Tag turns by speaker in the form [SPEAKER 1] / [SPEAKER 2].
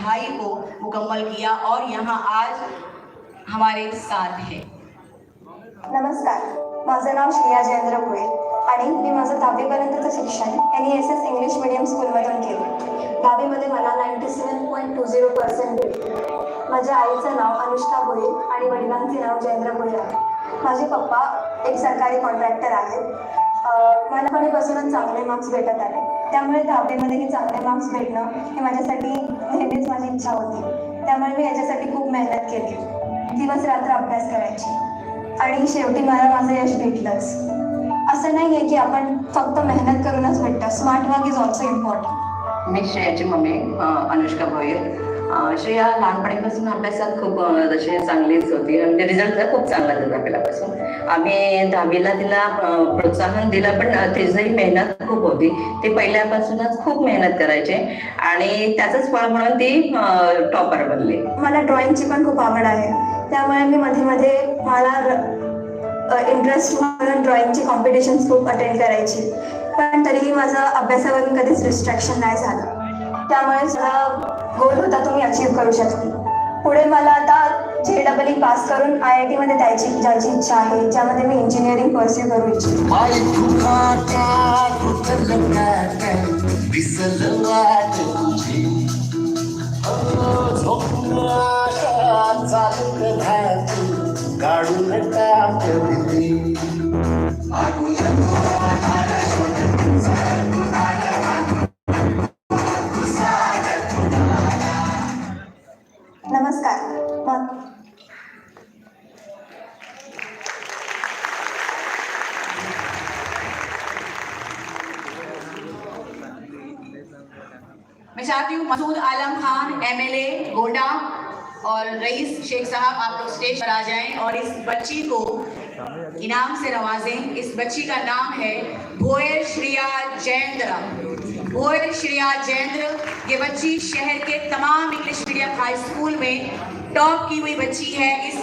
[SPEAKER 1] पढ़ाई को मुकम्मल किया और यहाँ आज हमारे साथ है।
[SPEAKER 2] नमस्कार, माझं नाव श्रेया जयेंद्र भोये आणि मी माझं 10वी पर्यंतचं शिक्षण NESS इंग्लिश मीडियम स्कूलमधून केलं। 10वी मध्ये मला 97.20% भेटले। माझ्या आईचं नाव अनुष्का भोये आणि वडिलांचे नाव जयेंद्र भोये आहे। माझे पप्पा एक सरकारी कॉन्ट्रॅक्टर आहेत। मला पणीपासूनच चांगले मार्क्स भेटत आले, त्यामुळे 10वी मध्येही चांगले मार्क्स भेटणं हे माझ्यासाठी नेहमीच माझी इच्छा होती। त्यामुळे मी याच्यासाठी खूप मेहनत केली, दिवस रात्र अभ्यास करायची आणि शेवटी मला माझं यश भेटलंच। असं नाही आहे की आपण फक्त मेहनत करूनच भेटतं, smart work is also important.
[SPEAKER 3] मी श्रेयाची मम्मी अनुष्का भोये। श्रेया लहानपणीपासून अभ्यासात खूप तशी चांगलीच होती आणि रिझल्ट तर खूप चांगला झाला पहिल्यापासून। आम्ही 10वीला तिला प्रोत्साहन दिलं, पण तिचंही मेहनत खूप होती। ती पहिल्यापासूनच खूप मेहनत करायचे आणि त्याचंच फळ म्हणून ती टॉपर बनली।
[SPEAKER 2] मला ड्रॉइंगची पण खूप आवड आहे, त्यामुळे मी मध्ये मध्ये मला इंटरेस्ट म्हणून ड्रॉइंगची कॉम्पिटिशन्स खूप अटेंड करायची, पण तरीही माझं अभ्यासावरून कधीच डिस्ट्रॅक्शन नाही झालं। त्यामुळे माझा गोल होता तो मी अचीव्ह करू शकते। पुढे मला आता JEE पास करून IIT मध्ये जायची इच्छा आहे, ज्यामध्ये मी इंजिनिअरिंग परस्यू करू इच्छिते। नमस्कार,
[SPEAKER 1] मैं चाहती हूँ मसूद आलम खान MLA गोंडा और रईस शेख साहब आप लोग स्टेज पर आ जाएं और इस बच्ची को इनाम से नवाजें। इस बच्ची का नाम है भोये श्रेया जयेंद्र। भोये श्रेया जयेंद्र ये बच्ची शहर के तमाम इंग्लिश मीडियम हाई स्कूल में टॉप की हुई बच्ची है। इस